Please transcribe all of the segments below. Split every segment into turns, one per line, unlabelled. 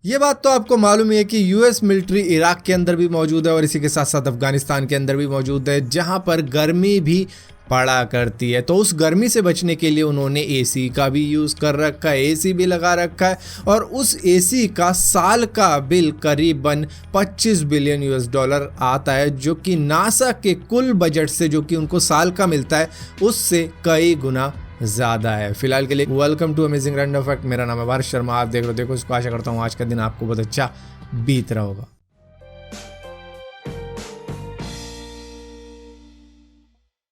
ये बात तो आपको मालूम ही है कि यूएस मिलिट्री इराक के अंदर भी मौजूद है और इसी के साथ साथ अफगानिस्तान के अंदर भी मौजूद है, जहां पर गर्मी भी पड़ा करती है। तो उस गर्मी से बचने के लिए उन्होंने एसी का भी यूज़ कर रखा है, एसी भी लगा रखा है और उस एसी का साल का बिल करीबन 25 बिलियन यूएस डॉलर आता है, जो कि नासा के कुल बजट से जो कि उनको साल का मिलता है उससे कई गुना ज़्यादा है। फिलहाल के लिए welcome to amazing random fact. मेरा नाम है वारिस शर्मा, आप देख रहे हो देखो इसको। आशा करता हूँ आज का दिन आपको बहुत अच्छा बीत रहा होगा।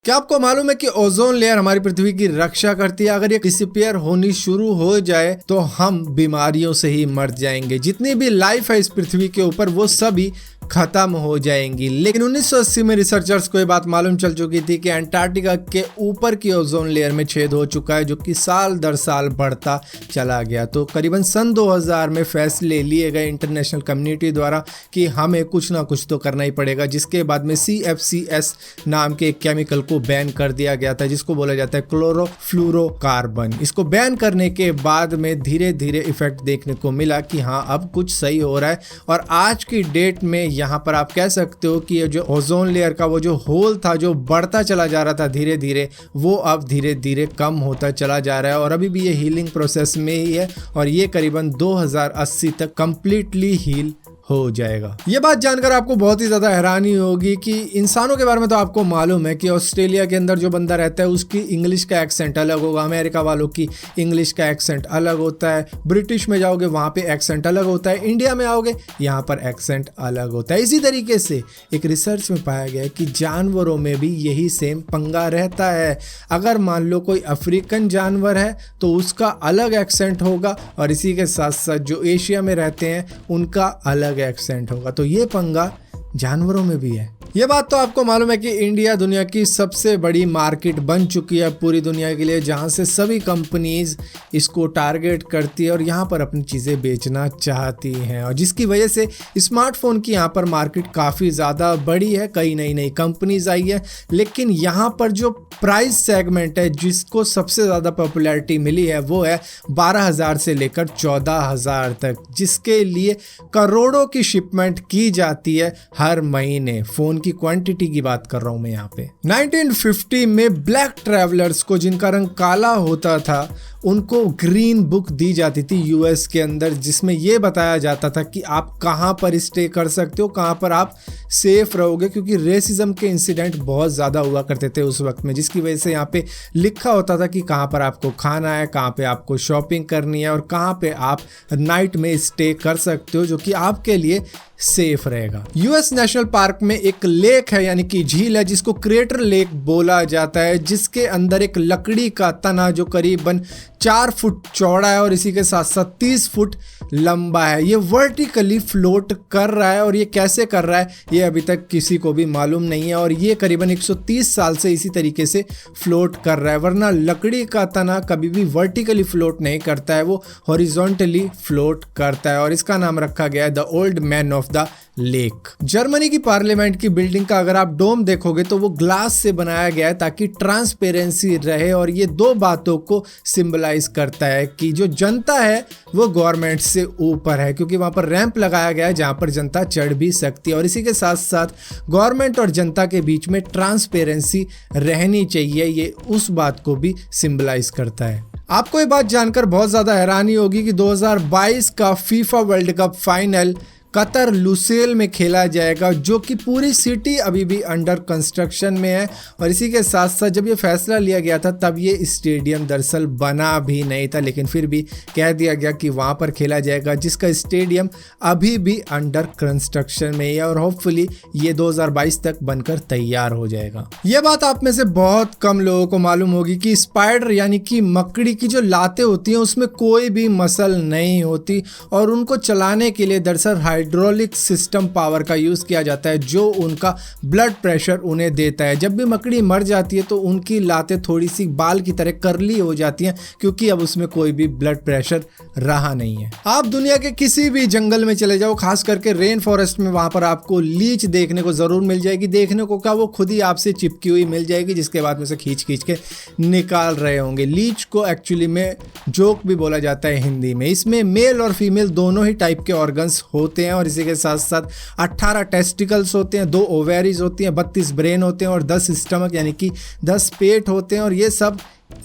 क्या आपको मालूम है कि ओजोन लेयर हमारी पृथ्वी की रक्षा करती है? अगर ये डिसअपीयर होनी शुरू हो जाए तो हम बीमारियों से ही मर जाएंगे। जितनी भी लाइफ है इस पृथ्वी के ऊपर वो सभी खत्म हो जाएंगी। लेकिन 1980 में रिसर्चर्स को ये बात मालूम चल चुकी थी कि अंटार्कटिका के ऊपर की ओजोन लेयर में छेद हो चुका है, जो कि साल दर साल बढ़ता चला गया। तो करीबन सन 2000 में फैसले लिए गए इंटरनेशनल कम्युनिटी द्वारा कि हमें कुछ ना कुछ तो करना ही पड़ेगा, जिसके बाद में CFCS नाम के एक केमिकल को बैन कर दिया गया था, जिसको बोला जाता है क्लोरोफ्लोरोकार्बन। इसको बैन करने के बाद में धीरे धीरे इफेक्ट देखने को मिला कि हाँ अब कुछ सही हो रहा है। और आज की डेट में यहाँ पर आप कह सकते हो कि ये जो ओजोन लेयर का वो जो होल था जो बढ़ता चला जा रहा था धीरे धीरे, वो अब धीरे धीरे कम होता चला जा रहा है और अभी भी ये हीलिंग प्रोसेस में ही है और ये करीबन 2080 तक कंप्लीटली हील हो जाएगा। ये बात जानकर आपको बहुत ही ज़्यादा हैरानी होगी कि इंसानों के बारे में तो आपको मालूम है कि ऑस्ट्रेलिया के अंदर जो बंदा रहता है उसकी इंग्लिश का एक्सेंट अलग होगा, अमेरिका वालों की इंग्लिश का एक्सेंट अलग होता है, ब्रिटिश में जाओगे वहाँ पे एक्सेंट अलग होता है, इंडिया में आओगे यहाँ पर एक्सेंट अलग होता है। इसी तरीके से एक रिसर्च में पाया गया है कि जानवरों में भी यही सेम पंगा रहता है। अगर मान लो कोई अफ्रीकन जानवर है तो उसका अलग एक्सेंट होगा और इसी के साथ साथ जो एशिया में रहते हैं उनका अलग एक्सेंट होगा। तो ये पंगा जानवरों में भी है। ये बात तो आपको मालूम है कि इंडिया दुनिया की सबसे बड़ी मार्केट बन चुकी है पूरी दुनिया के लिए, जहां से सभी कंपनीज इसको टारगेट करती है और यहां पर अपनी चीज़ें बेचना चाहती हैं और जिसकी वजह से स्मार्टफोन की यहां पर मार्केट काफ़ी ज़्यादा बड़ी है। कई नई नई कंपनीज आई है, लेकिन यहां पर जो प्राइस सेगमेंट है जिसको सबसे ज़्यादा पॉपुलैरिटी मिली है वो है 12,000 से लेकर 14,000 तक, जिसके लिए करोड़ों की शिपमेंट की जाती है हर महीने। फ़ोन की क्वांटिटी की बात कर रहा हूं मैं यहाँ पे। 1950 में ब्लैक ट्रैवलर्स को, जिनका रंग काला होता था, उनको ग्रीन बुक दी जाती थी यूएस के अंदर, जिसमें यह बताया जाता था कि आप कहाँ पर स्टे कर सकते हो, कहाँ पर आप सेफ रहोगे, क्योंकि रेसिज्म के इंसिडेंट बहुत ज़्यादा हुआ करते थे उस वक्त में, जिसकी वजह से यहाँ पे लिखा होता था कि कहाँ पर आपको खाना है, कहाँ पे आपको शॉपिंग करनी है और कहाँ पे आप नाइट में स्टे कर सकते हो, जो कि आपके लिए सेफ रहेगा। यूएस नेशनल पार्क में एक लेक है यानी कि झील है जिसको क्रेटर लेक बोला जाता है, जिसके अंदर एक लकड़ी का तना जो करीबन 4 फुट चौड़ा है और इसी के साथ साथ 30 फुट लंबा है, ये वर्टिकली फ्लोट कर रहा है। और ये कैसे कर रहा है ये अभी तक किसी को भी मालूम नहीं है और ये करीबन 130 साल से इसी तरीके से फ्लोट कर रहा है, वरना लकड़ी का तना कभी भी वर्टिकली फ्लोट नहीं करता है, वो हॉरिजॉन्टली फ्लोट करता है और इसका नाम रखा गया है the old man of the lake. Germany की पार्लियामेंट की बिल्डिंग का अगर आप डोम देखोगे तो वो ग्लास से बनाया गया है ताकि ट्रांसपेरेंसी रहे और ये दो बातों को सिंबलाइज करता है कि जो जनता है वो गवर्नमेंट से ऊपर है, क्योंकि वहां पर रैंप लगाया गया है जहां पर जनता चढ़ भी सकती है और इसी के साथ साथ गवर्नमेंट और जनता के बीच में ट्रांसपेरेंसी रहनी चाहिए, ये उस बात को भी सिंबलाइज करता है। आपको ये बात जानकर बहुत ज्यादा हैरानी होगी कि 2022 का FIFA world cup final Qatar Lucille में खेला जाएगा, जो कि पूरी सिटी अभी भी अंडर कंस्ट्रक्शन में है और इसी के साथ साथ जब ये फैसला लिया गया था तब ये स्टेडियम दरअसल बना भी नहीं था, लेकिन फिर भी कह दिया गया कि वहाँ पर खेला जाएगा, जिसका स्टेडियम अभी भी अंडर कंस्ट्रक्शन में है और होपफुली ये 2022 तक बनकर तैयार हो जाएगा। ये बात आप में से बहुत कम लोगों को मालूम होगी कि स्पाइडर यानी कि मकड़ी की जो लातें होती हैं उसमें कोई भी मसल नहीं होती और उनको चलाने के लिए दरअसल हाइड्रोलिक सिस्टम पावर का यूज़ किया जाता है जो उनका ब्लड प्रेशर उन्हें देता है। जब भी मकड़ी मर जाती है तो उनकी लातें थोड़ी सी बाल की तरह करली हो जाती हैं क्योंकि अब उसमें कोई भी ब्लड प्रेशर रहा नहीं है। आप दुनिया के किसी भी जंगल में चले जाओ, खास करके रेन फॉरेस्ट में, वहां पर आपको लीच देखने को जरूर मिल जाएगी। देखने को क्या, वो खुद ही आपसे चिपकी हुई मिल जाएगी जिसके बाद में से खींच खींच के निकाल रहे होंगे। लीच को एक्चुअली में जोक भी बोला जाता है हिंदी में। इसमें मेल और फीमेल दोनों ही टाइप के ऑर्गन्स होते हैं और इसी के साथ साथ 18 टेस्टिकल्स होते हैं, 2 ओवेरीज होती हैं, 32 ब्रेन होते हैं और 10 स्टमक यानी कि 10 पेट होते हैं और ये सब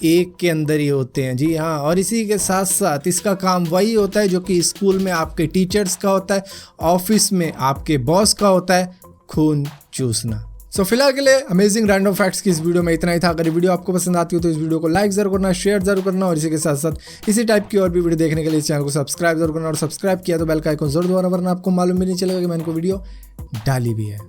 एक के अंदर ही होते हैं। जी हाँ, और इसी के साथ साथ इसका काम वही होता है जो कि स्कूल में आपके टीचर्स का होता है, ऑफिस में आपके बॉस का होता है, खून चूसना। सो फिलहाल के लिए अमेजिंग रैंडम फैक्ट्स की इस वीडियो में इतना ही था। अगर ये वीडियो आपको पसंद आती हो तो इस वीडियो को लाइक जरूर करना, शेयर जरूर करना और इसी के साथ साथ इसी टाइप की और भी वीडियो देखने के लिए इस चैनल को सब्सक्राइब जरूर करना और सब्सक्राइब किया तो बेल का आइकन जरूर दबाना, वरना आपको मालूम भी नहीं चलेगा कि मैंने को वीडियो डाली भी है।